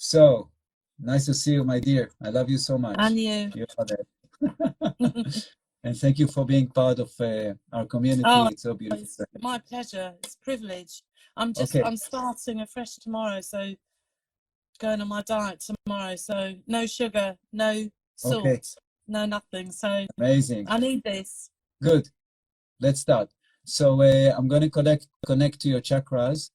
So, nice to see you, my dear. I love you so much. And you. Your father. And thank you for being part of our community. Oh, it's so beautiful. it's my pleasure. It's a privilege. I'm starting afresh tomorrow, so going on my diet tomorrow. So no sugar, no salt, no nothing. So amazing. I need this. Good. Let's start. So I'm going to connect to your chakras.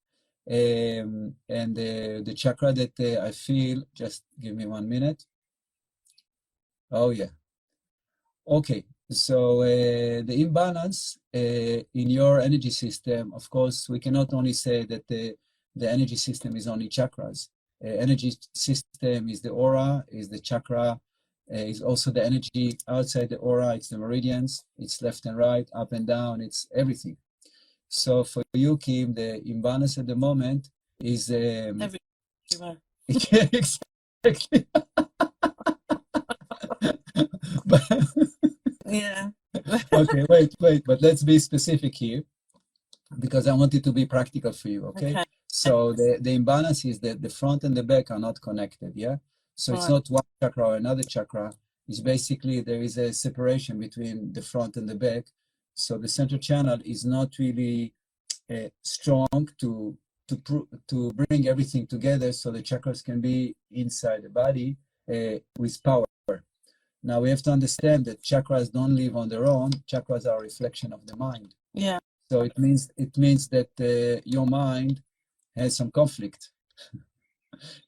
And the chakra that I feel, just give me 1 minute. Oh, yeah. Okay, so the imbalance in your energy system, of course, we cannot only say that the energy system is only chakras. Energy system is the aura, is the chakra, is also the energy outside the aura, it's the meridians, it's left and right, up and down, it's everything. So for you, Kim, the imbalance at the moment is... everywhere. Exactly. But, yeah. Okay, wait, but let's be specific here because I want it to be practical for you, okay? So the imbalance is that the front and the back are not connected, yeah? So it's not one chakra or another chakra. It's basically there is a separation between the front and the back. So the center channel is not really strong to bring everything together so the chakras can be inside the body with power. Now we have to understand that chakras don't live on their own. Chakras are a reflection of the mind. Yeah. So it means that your mind has some conflict.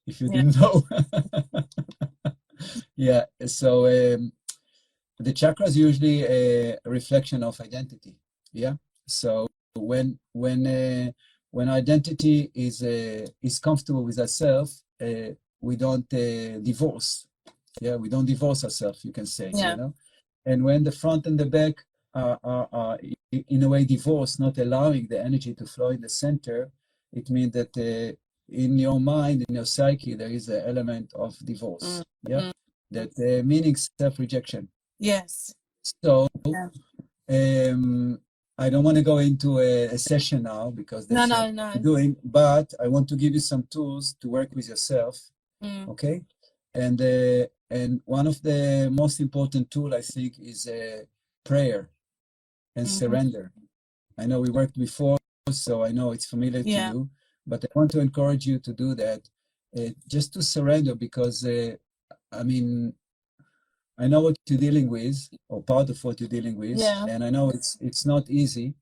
If you didn't know. Yeah. So the chakras usually a reflection of identity. Yeah. So when identity is comfortable with ourselves, we don't divorce. Yeah, we don't divorce ourselves, you can say, you know. And when the front and the back are in a way divorced, not allowing the energy to flow in the center, it means that in your mind, in your psyche, there is an element of divorce. Yeah, that meaning self-rejection. Yes. So I don't want to go into a session now because that's what we're doing, but I want to give you some tools to work with yourself. Okay. And one of the most important tool, I think, is prayer and surrender. I know we worked before, so I know it's familiar to you, but I want to encourage you to do that, just to surrender, because I mean, I know what you're dealing with, or part of what you're dealing with, and I know it's not easy,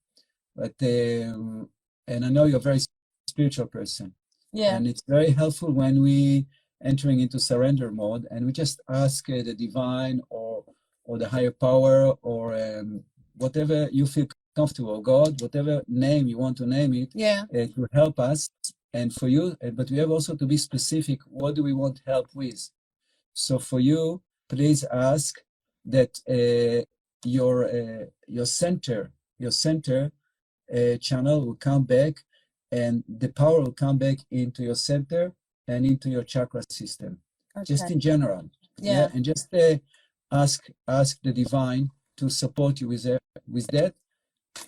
but and I know you're a very spiritual person, and it's very helpful when we entering into surrender mode and we just ask the divine or the higher power or whatever you feel comfortable, God, whatever name you want to name it, to help us. And for you, but we have also to be specific, what do we want help with? So for you, please ask that your center channel will come back, and the power will come back into your center and into your chakra system, just in general. And just ask the divine to support you with that,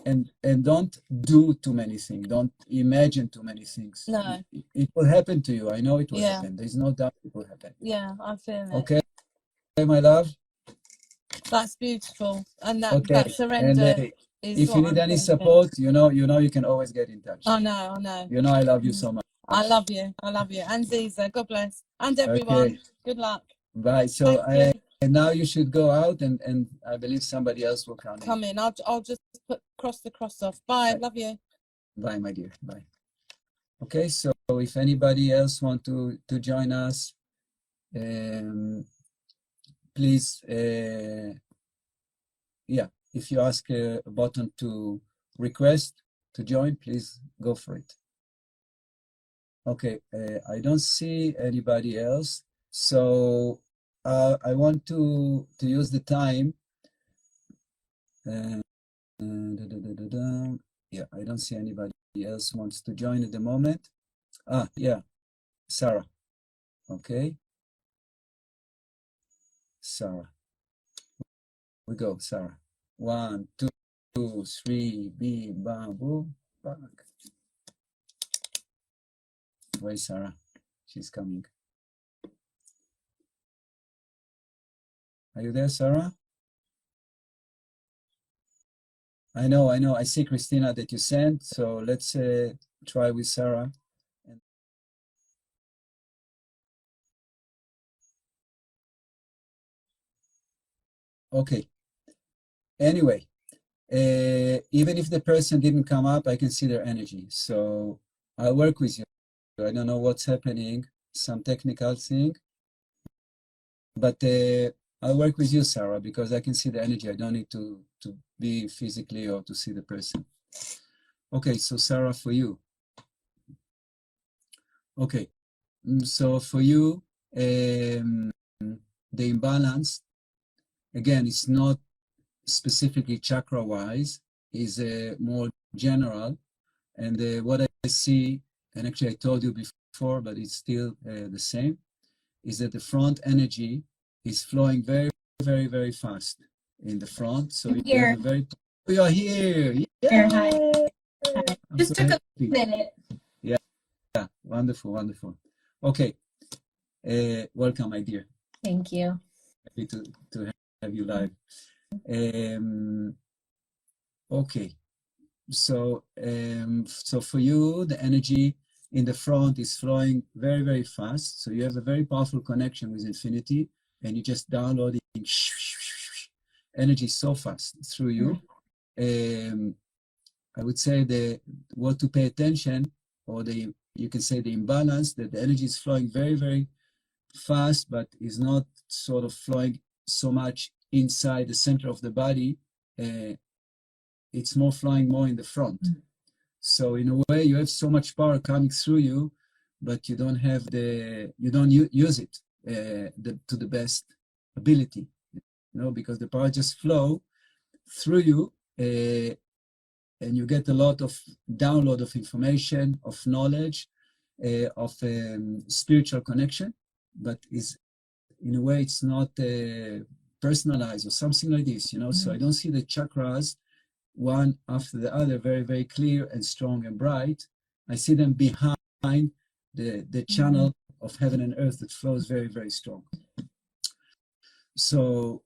and don't do too many things. Don't imagine too many things. No, it will happen to you. I know it will happen. There's no doubt it will happen. Yeah, I feel it. Okay, my love. That's beautiful, and that surrender. And if you need any support, you know you can always get in touch. I know. You know I love you so much. I love you. And Ziza, God bless, and everyone. Good luck. Bye. So now you should go out, and I believe somebody else will come in. I'll just cross the cross off. Bye. Love you. Bye, my dear. Bye. Okay, so if anybody else want to join us, please, if you ask a button to request to join, please go for it. Okay, I don't see anybody else, so I want to use the time. Yeah, I don't see anybody else wants to join at the moment. Sarah. Okay, Sarah. We go, Sarah. 1, 2, 3, bim, bam, boom, back. Where's Sarah? She's coming. Are you there, Sarah? I know. I see, Christina, that you sent. So let's try with Sarah. Okay. Anyway, even if the person didn't come up, I can see their energy. So I'll work with you. I don't know what's happening, some technical thing, but I'll work with you, Sarah, because I can see the energy. I don't need to be physically or to see the person. Okay, so Sarah, for you. Okay, so for you, the imbalance, again, it's not specifically chakra-wise, is more general. And what I see, and actually I told you before, but it's still the same, is that the front energy is flowing very, very, very fast in the front. So you have a very, we are here. Yeah. Hi. Hi. Just took a minute. Yeah, wonderful, wonderful. Okay, welcome, my dear. Thank you. Happy to have you live. Okay, so for you, the energy in the front is flowing very, very fast. So you have a very powerful connection with infinity, and you just downloading energy so fast through you. I would say what to pay attention, or you can say the imbalance, that the energy is flowing very, very fast, but is not sort of flowing so much inside the center of the body. It's more flowing more in the front. So in a way, you have so much power coming through you, but you don't have you don't use it to the best ability, because the power just flow through you, and you get a lot of download of information, of knowledge, of spiritual connection, but in a way it's not personalized or something like this, So I don't see the chakras one after the other very, very clear and strong and bright. I see them behind the channel of heaven and earth that flows very, very strong. So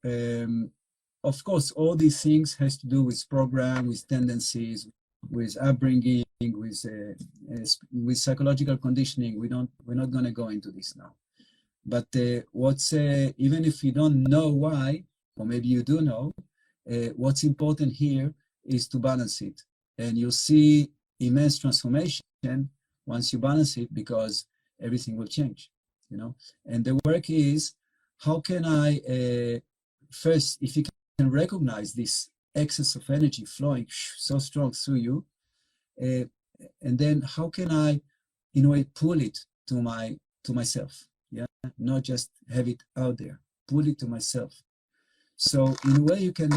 of course, all these things has to do with program, with tendencies, with upbringing, with psychological conditioning. We're not going to go into this now. But even if you don't know why, or maybe you do know, what's important here is to balance it. And you'll see immense transformation once you balance it, because everything will change, And the work is, how can I, first, if you can recognize this excess of energy flowing so strong through you, and then how can I, in a way, pull it to myself, not just have it out there, pull it to myself. So in a way, you can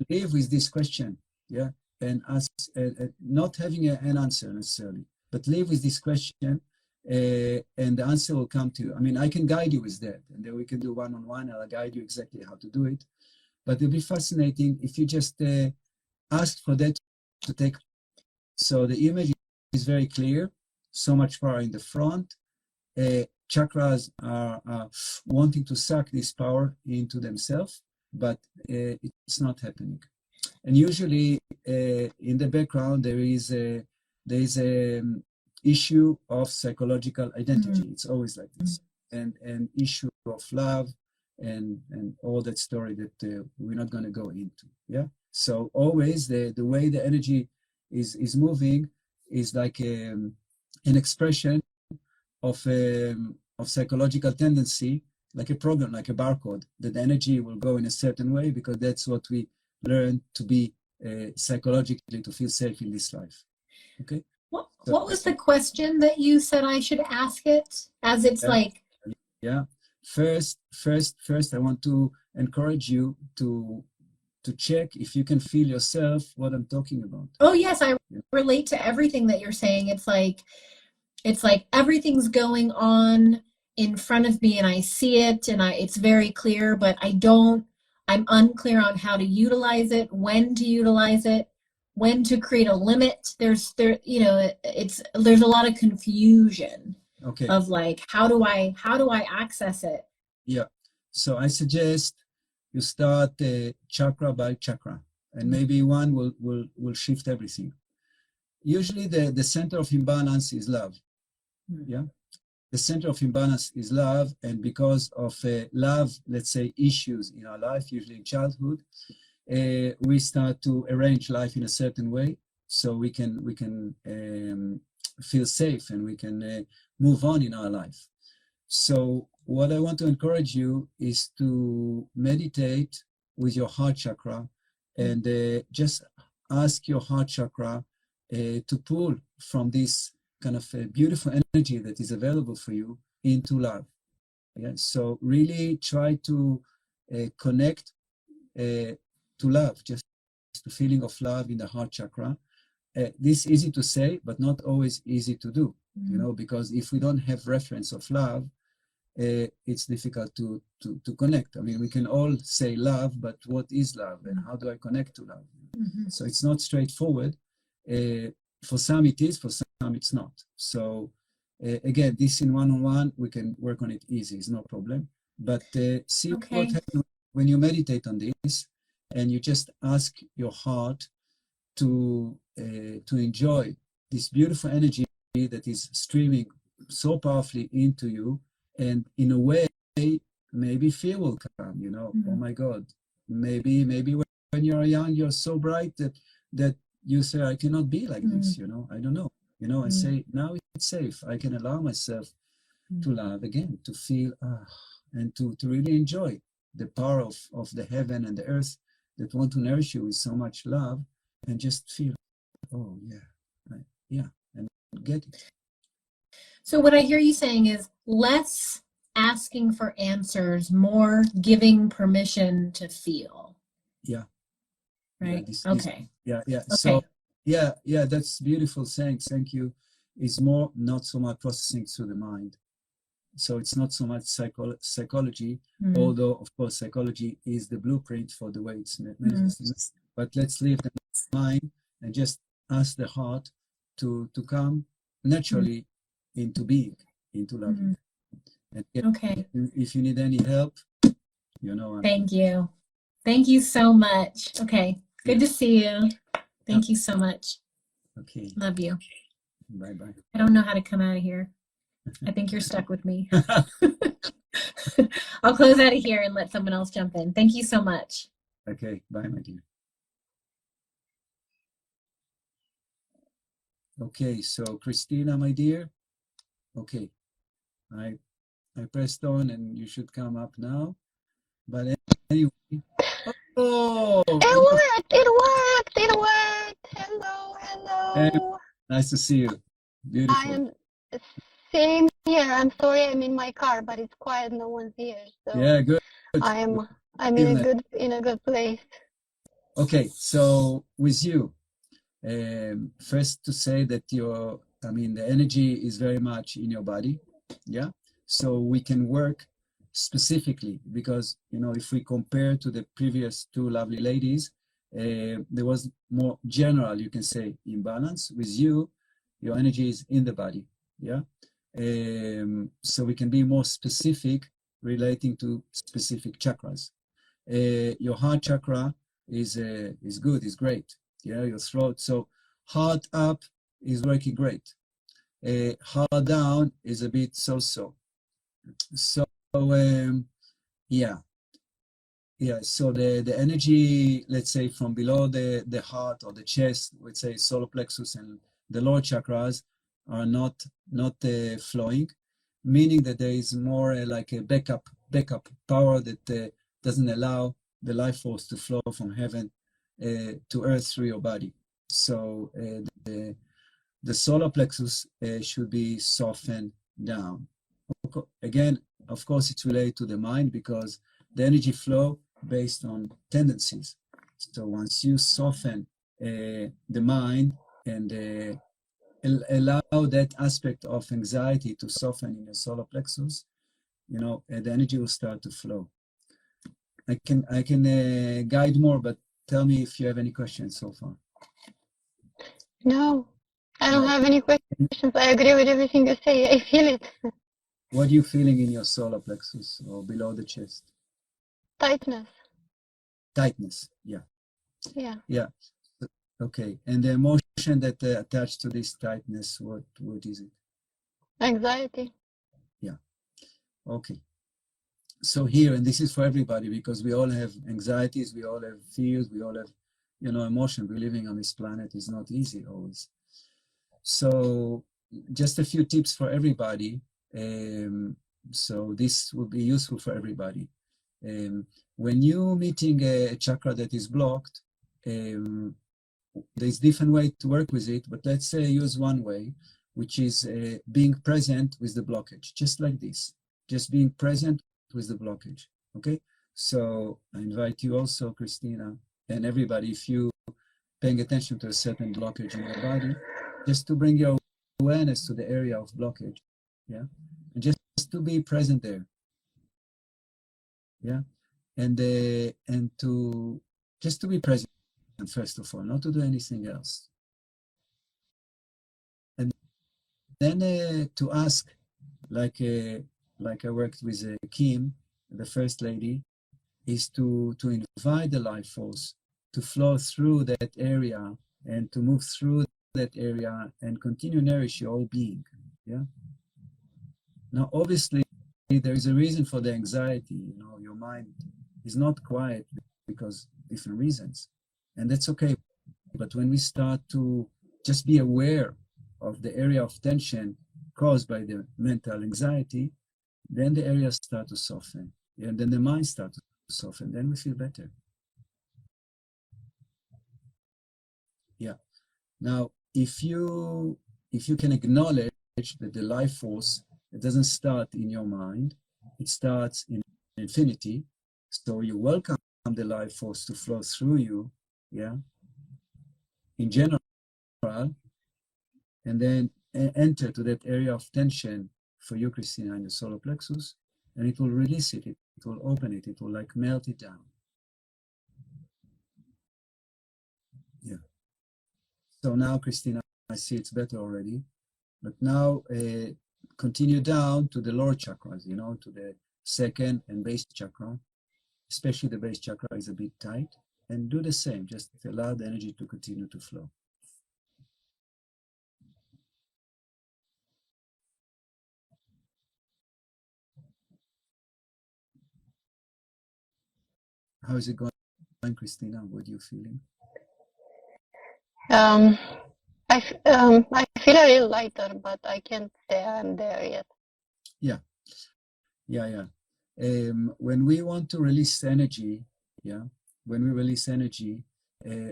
live with this question, and ask, not having an answer necessarily, but live with this question, and the answer will come to you. I mean, I can guide you with that, and then we can do one-on-one, and I'll guide you exactly how to do it. But it'll be fascinating if you just ask for that to take. So the image is very clear, so much power in the front. Chakras are wanting to suck this power into themselves, but it's not happening. And usually in the background, there is a issue of psychological identity. It's always like this. And issue of love, and all that story that we're not going to go into. So always the way the energy is moving is like an expression of psychological tendency, like a program, like a barcode, that the energy will go in a certain way, because that's what we learn to be psychologically, to feel safe in this life. Okay. What was the question that you said I should ask it, as it's like? First, I want to encourage you to check if you can feel yourself what I'm talking about. Oh yes, I relate to everything that you're saying. It's like everything's going on in front of me, and I see it, and it's very clear, but I'm unclear on how to utilize it, when to utilize it, when to create a limit. There's a lot of confusion. Okay. Of like, how do I access it? Yeah. So I suggest you start chakra by chakra, and maybe one will shift everything. Usually the center of imbalance is love. Yeah, the center of imbalance is love, and because of love, let's say, issues in our life, usually in childhood, we start to arrange life in a certain way so we can feel safe and we can move on in our life. So what I want to encourage you is to meditate with your heart chakra and just ask your heart chakra to pull from this kind of beautiful energy that is available for you into love. Yeah? So really try to connect to love, just the feeling of love in the heart chakra. This is easy to say, but not always easy to do, you know, because if we don't have reference of love, it's difficult to connect. I mean, we can all say love, but what is love and how do I connect to love? So it's not straightforward. For some it is, for some it's not. So again, this in one-on-one, we can work on it easy, it's no problem. But see what happens when you meditate on this and you just ask your heart to enjoy this beautiful energy that is streaming so powerfully into you, and in a way maybe fear will come, you know. Oh my God, maybe when you're young you're so bright that you say, I cannot be like this, you know, I don't know, you know. I say, now it's safe, I can allow myself to love again, to feel and to really enjoy the power of the heaven and the earth that want to nourish you with so much love, and just feel, oh yeah, yeah, and get it. So what I hear you saying is less asking for answers, more giving permission to feel. Yeah. Right. Yeah, okay. Okay. So yeah, that's beautiful saying. Thank you. It's more not so much processing through the mind. So it's not so much psychology, although of course psychology is the blueprint for the way it's manifesting. But let's leave the mind and just ask the heart to come naturally into being, into love. And if you need any help, you know. Thank you. Thank you so much. Okay. Good to see you. Thank you so much. Okay. Love you. Bye-bye. I don't know how to come out of here. I think you're stuck with me. I'll close out of here and let someone else jump in. Thank you so much. Okay. Bye, my dear. Okay. So Christina, my dear. Okay. I pressed on and you should come up now. But anyway. Oh, it worked. Hello. Nice to see you. Beautiful. I am same here. I'm sorry I'm in my car, but it's quiet, no one's here. So yeah, good. I'm in a good place. Okay, so with you, first to say that the energy is very much in your body. Yeah. So we can work specifically because, you know, if we compare to the previous two lovely ladies, there was more general, you can say, imbalance. With you, your energy is in the body. Yeah. So we can be more specific relating to specific chakras. Your heart chakra is good, is great. Yeah, your throat. So heart up is working great. Heart down is a bit so-so. So yeah. So the energy, let's say from below the heart or the chest, let's say solar plexus and the lower chakras are not flowing, meaning that there is more like a backup power that doesn't allow the life force to flow from heaven to earth through your body. So the solar plexus should be softened down. Again, of course, it's related to the mind because the energy flow based on tendencies. So once you soften the mind and allow that aspect of anxiety to soften in your solar plexus, you know, the energy will start to flow. I can guide more, but tell me if you have any questions so far. No, I don't have any questions. I agree with everything you say. I feel it. What are you feeling in your solar plexus or below the chest? Tightness. tightness. Yeah. Yeah. Yeah. Okay. And the emotion that attached to this tightness, what is it? Anxiety. Yeah. Okay. So here, and this is for everybody, because we all have anxieties, we all have fears, we all have, emotion. We're living on this planet is not easy always. So just a few tips for everybody. So this will be useful for everybody. When you're meeting a chakra that is blocked, there's different way to work with it, but let's say use one way, which is being present with the blockage, just like this, just being present with the blockage. Okay, so I invite you also, Christina, and everybody, if you paying attention to a certain blockage in your body, just to bring your awareness to the area of blockage, yeah, and just to be present there, yeah, and to just to be present first of all, not to do anything else, and then to ask, like I worked with Kim, the first lady, is to invite the life force to flow through that area and to move through that area and continue nourish your whole being. Yeah. Now, obviously, there is a reason for the anxiety. Your mind is not quiet because different reasons, and that's okay. But when we start to just be aware of the area of tension caused by the mental anxiety, then the areas start to soften, and then the mind starts to soften. Then we feel better. Yeah. Now, if you can acknowledge that the life force, it doesn't start in your mind, it starts in infinity. So you welcome the life force to flow through you, yeah, in general, and then enter to that area of tension for you, Christina, in the solar plexus, and it will release it, it will open it, it will like melt it down. Yeah. So now, Christina, I see it's better already. But now continue down to the lower chakras, to the second and base chakra, especially the base chakra is a bit tight, and do the same, just allow the energy to continue to flow. How is it going, Christina? What are you feeling? I feel a little lighter, but I can't say I'm there yet. Yeah. When we want to release energy, when we release energy,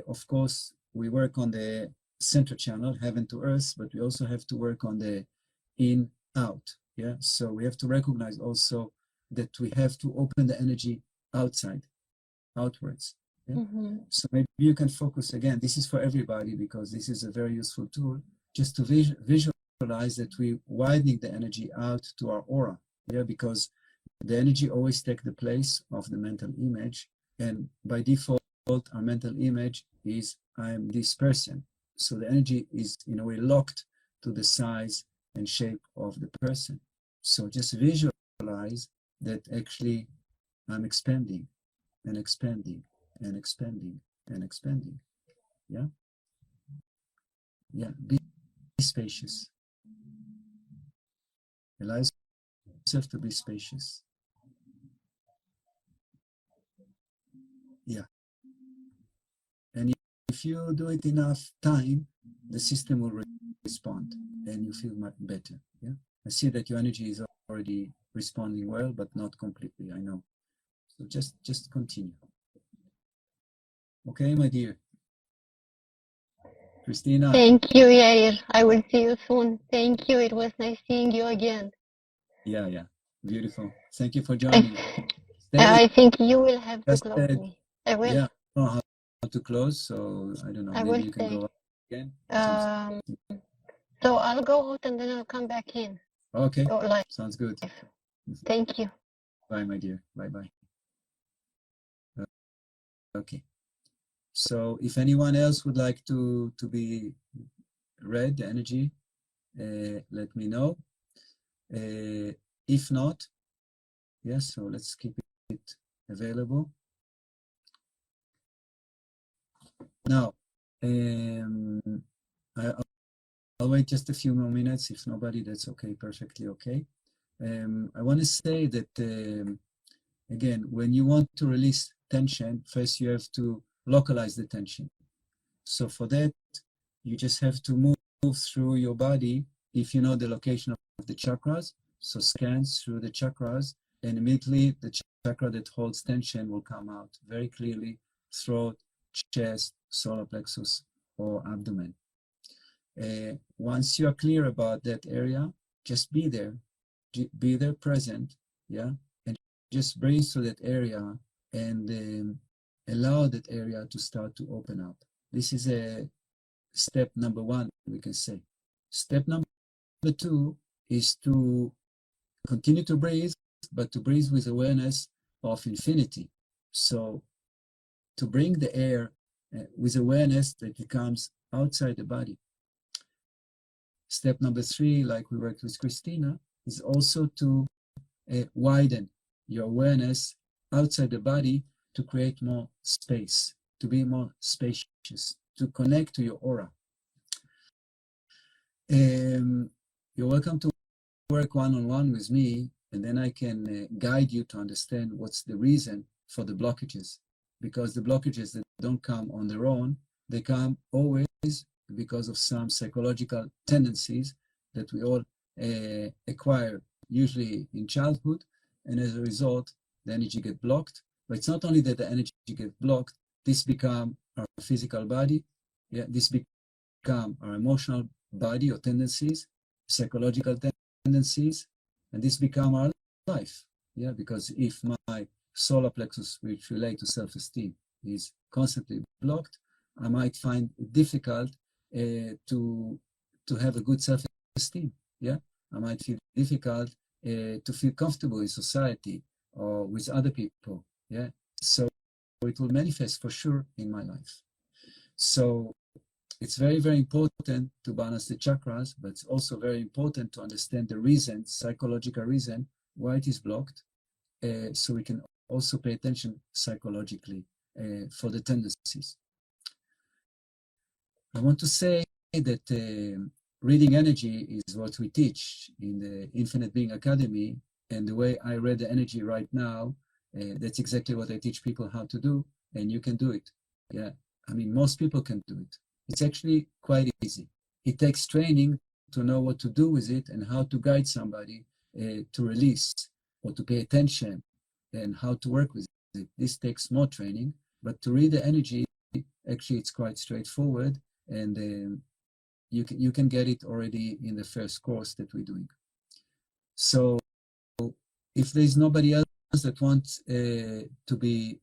of course, we work on the center channel, heaven to earth, but we also have to work on the in, out, yeah? So we have to recognize also that we have to open the energy outside, outwards. Yeah? Mm-hmm. So maybe you can focus again, this is for everybody because this is a very useful tool, just to visualize that we widening the energy out to our aura, yeah, because the energy always takes the place of the mental image, and by default our mental image is I am this person, so the energy is in a way locked to the size and shape of the person. So just visualize that actually I'm expanding and expanding and expanding and expanding. Yeah, be spacious, allow yourself to be spacious. Yeah, and if you do it enough time, the system will respond and you feel much better. Yeah, I see that your energy is already responding well, but not completely, I know. So just continue. Okay, my dear Christina. Thank you, Yair. I will see you soon. Thank you. It was nice seeing you again. Yeah, beautiful. Thank you for joining. I think you will have to close me. I will. Yeah, I don't know how to close, so I don't know. Maybe you can go out again. So I'll go out and then I'll come back in. Okay, sounds good. Thank you. Bye, my dear. Bye. Okay. So if anyone else would like to be read, the energy, let me know. If not, yes, so let's keep it available. Now, I'll wait just a few more minutes. If nobody, that's okay, perfectly okay. I want to say that, again, when you want to release tension, first you have to localize the tension. So for that, you just have to move through your body if you know the location of the chakras. So scans through the chakras, and immediately the chakra that holds tension will come out very clearly: throat, chest, solar plexus, or abdomen. Once you are clear about that area, just be there present, yeah, and just breathe through that area and allow that area to start to open up. This is a step number one, we can say. Step number two is to continue to breathe, but to breathe with awareness of infinity. So to bring the air with awareness that it comes outside the body. Step number three, like we worked with Christina, is also to widen your awareness outside the body to create more space, to be more spacious, to connect to your aura. You're welcome to work one-on-one with me, and then I can guide you to understand what's the reason for the blockages. Because the blockages that don't come on their own, they come always because of some psychological tendencies that we all acquire, usually in childhood, and as a result, the energy gets blocked. But it's not only that the energy gets blocked, this becomes our physical body, yeah, this becomes our emotional body or tendencies, psychological tendencies, and this becomes our life, yeah, because if my solar plexus, which relate to self-esteem, is constantly blocked, I might find it difficult to have a good self-esteem. Yeah, I might feel difficult to feel comfortable in society or with other people. Yeah, so it will manifest for sure in my life. So it's very, very important to balance the chakras, but it's also very important to understand the reason, psychological reason why it is blocked, so we can also pay attention psychologically for the tendencies. I want to say that reading energy is what we teach in the Infinite Being Academy, and the way I read the energy right now, that's exactly what I teach people how to do, and you can do it. Yeah, I mean, most people can do it. It's actually quite easy. It takes training to know what to do with it and how to guide somebody to release or to pay attention and how to work with it. This takes more training, but to read the energy, actually it's quite straightforward, and you can get it already in the first course that we're doing. So if there's nobody else that wants to be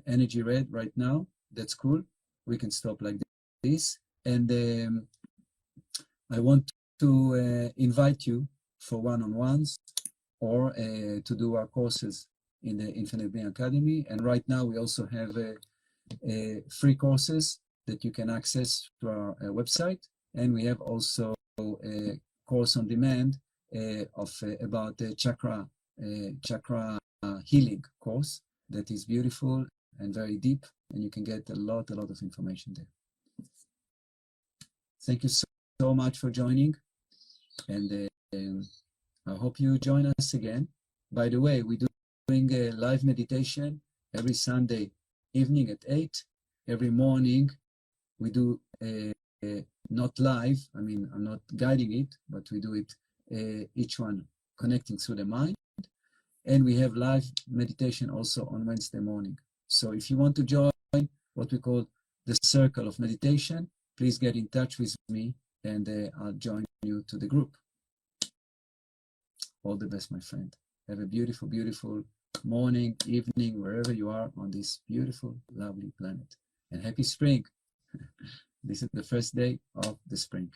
energy read right now, that's cool. We can stop like this. And I want to invite you for one-on-ones or to do our courses in the Infinite Being Academy. And right now we also have free courses that you can access through our website. And we have also a course on demand about the chakra healing course that is beautiful and very deep, and you can get a lot of information there. Thank you so much for joining, and I hope you join us again. By the way, we're doing a live meditation every Sunday evening at 8. Every morning we do not live, I mean, I'm not guiding it, but we do it each one connecting through the mind. And we have live meditation also on Wednesday morning. So if you want to join what we call the circle of meditation, please get in touch with me and I'll join you to the group. All the best, my friend. Have a beautiful, beautiful morning, evening, wherever you are on this beautiful, lovely planet. And happy spring. This is the first day of the spring.